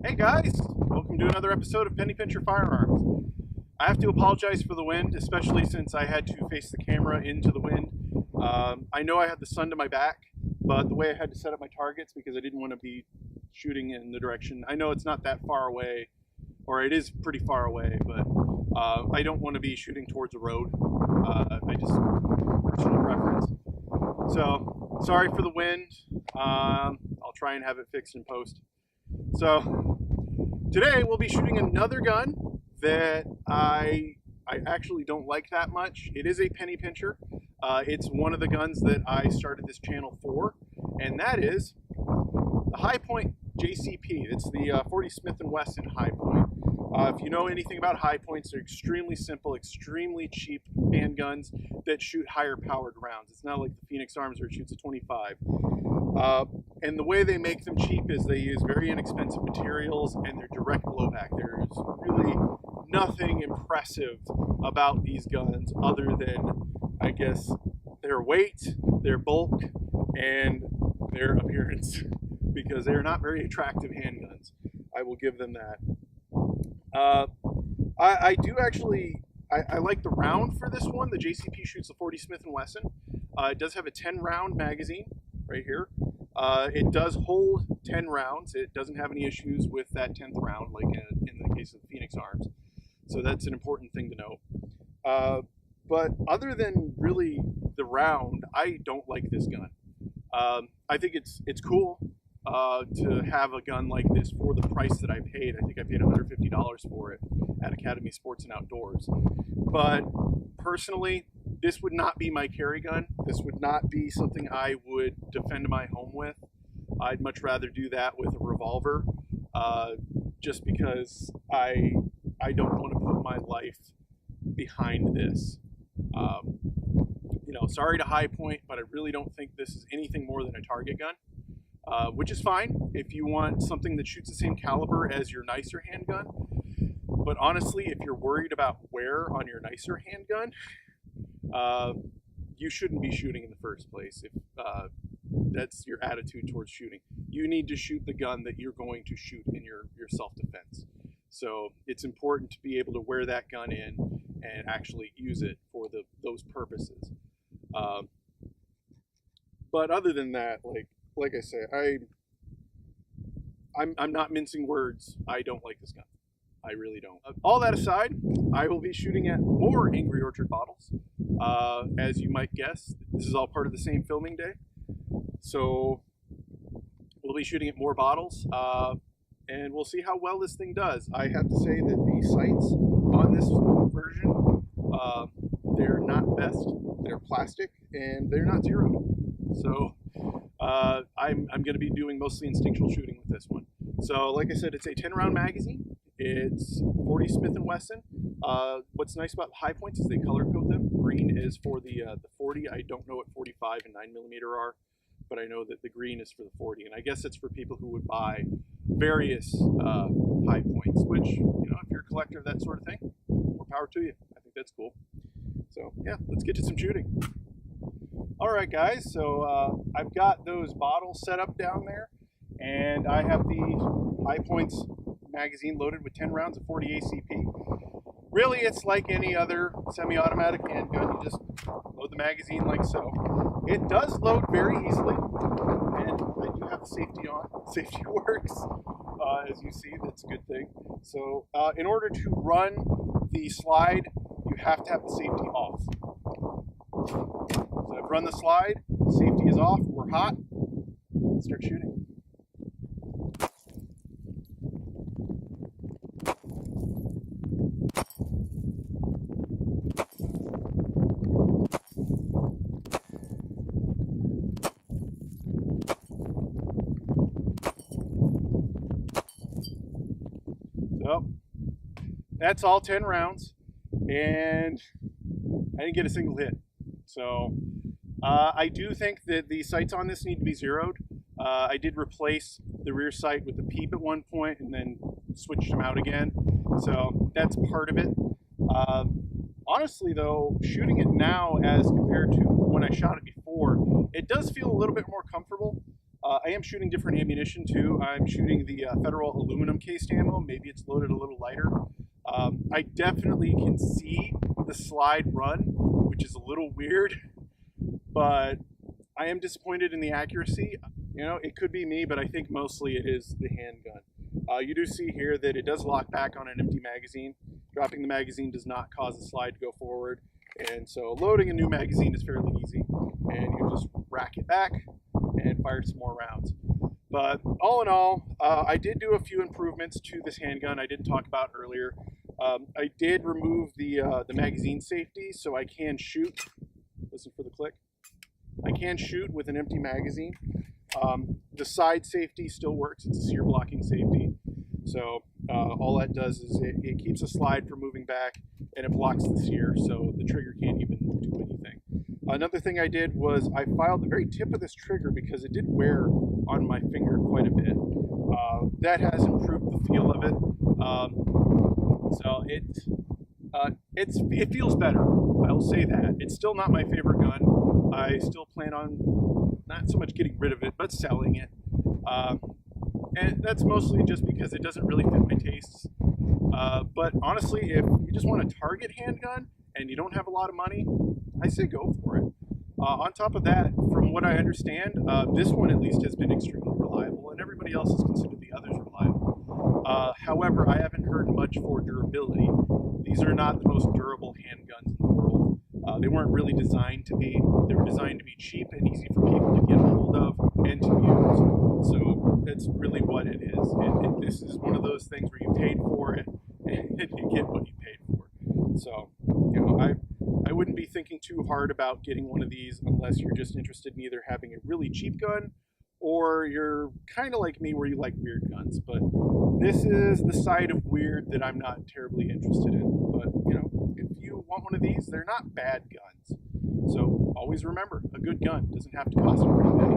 Hey guys, welcome to another episode of Penny Pincher Firearms. I have to apologize for the wind, especially since I had to face the camera into the wind. I know I had the sun to my back, but the way I had to set up my targets because I didn't want to be shooting in the direction. I know it's not that far away, or it is pretty far away, but I don't want to be shooting towards a road. I just, personal preference. So, sorry for the wind. I'll try and have it fixed in post. So today we'll be shooting another gun that I actually don't like that much. It is a penny pincher. It's one of the guns that I started this channel for, and that is the High Point JCP. It's the 40 Smith & Wesson High Point. If you know anything about high points, they're extremely simple, extremely cheap handguns that shoot higher powered rounds. It's not like the Phoenix Arms where it shoots a 25. And the way they make them cheap is they use very inexpensive materials and they're direct blowback. There's really nothing impressive about these guns other than, I guess, their weight, their bulk, and their appearance, because they're not very attractive handguns. I will give them that. I do actually, I like the round for this one. The JCP shoots the 40 Smith & Wesson. It does have a 10 round magazine right here. It does hold 10 rounds. It doesn't have any issues with that 10th round like in the case of the Phoenix Arms. So that's an important thing to know. But other than really the round, I don't like this gun. I think it's cool to have a gun like this for the price that I paid. I think I paid $150 for it at Academy Sports and Outdoors. But personally, this would not be my carry gun. This would not be something I would defend my home with. I'd much rather do that with a revolver, just because I don't want to put my life behind this. Sorry to High Point, but I really don't think this is anything more than a target gun. Which is fine if you want something that shoots the same caliber as your nicer handgun. But honestly, if you're worried about wear on your nicer handgun, you shouldn't be shooting in the first place if that's your attitude towards shooting. You need to shoot the gun that you're going to shoot in your self-defense. So it's important to be able to wear that gun in and actually use it for those purposes. But other than that, like I say, I'm not mincing words. I don't like this gun. I really don't. All that aside, I will be shooting at more Angry Orchard bottles. As you might guess, this is all part of the same filming day. So we'll be shooting at more bottles, and we'll see how well this thing does. I have to say that the sights on this version, they're not best. They're plastic and they're not zeroed. So I'm going to be doing mostly instinctual shooting with this one. So like I said, it's a 10 round magazine. It's 40 Smith & Wesson. What's nice about the High Points is they color code them. Green is for the 40. I don't know what 45 and 9mm are, but I know that the green is for the 40. And I guess it's for people who would buy various High Points, which, if you're a collector of that sort of thing, more power to you. I think that's cool. So yeah, let's get to some shooting. All right, guys, so I've got those bottles set up down there, and I have the High Points magazine loaded with 10 rounds of 40 ACP. Really, it's like any other semi-automatic handgun. You just load the magazine like so. It does load very easily, and I do have the safety on. Safety works, as you see. That's a good thing. So in order to run the slide, you have to have the safety off. So I've run the slide, safety is off, we're hot, let's start shooting. So that's all 10 rounds, and I didn't get a single hit. So I do think that the sights on this need to be zeroed. I did replace the rear sight with the peep at one point and then switched them out again. So that's part of it. Honestly though, shooting it now as compared to when I shot it before, it does feel a little bit more comfortable. I am shooting different ammunition too. I'm shooting the Federal aluminum cased ammo. Maybe it's loaded a little lighter. I definitely can see the slide run, which is a little weird, but I am disappointed in the accuracy. You know, it could be me, but I think mostly it is the handgun. You do see here that it does lock back on an empty magazine. Dropping the magazine does not cause the slide to go forward. And so loading a new magazine is fairly easy. And you just rack it back and fire some more rounds. But all in all, I did do a few improvements to this handgun I didn't talk about earlier. I did remove the magazine safety so I can shoot. Listen for the click. I can shoot with an empty magazine. The side safety still works. It's a sear blocking safety. So all that does is it keeps a slide from moving back, and it blocks the sear, so the trigger can't even do anything. Another thing I did was I filed the very tip of this trigger because it did wear on my finger quite a bit. That has improved the feel of it. So it feels better. I'll say that. It's still not my favorite gun. I still plan on not so much getting rid of it, but selling it. And that's mostly just because it doesn't really fit my tastes. But honestly, if you just want a target handgun and you don't have a lot of money, I say go for it. On top of that, from what I understand, this one at least has been extremely reliable, and everybody else has considered the others reliable. However, I haven't heard much for durability. These are not the most durable handguns in the world. They weren't really designed to be. They were designed to be cheap and easy for people to get a hold of and to use. So that's really what it is. This is one of those things where you paid for it and you get what you paid for. So, you know, I wouldn't be thinking too hard about getting one of these unless you're just interested in either having a really cheap gun or you're kind of like me where you like weird guns. But this is the side of weird that I'm not terribly interested in. But, you know, if you want one of these, they're not bad guns. So always remember, a good gun doesn't have to cost you pretty penny.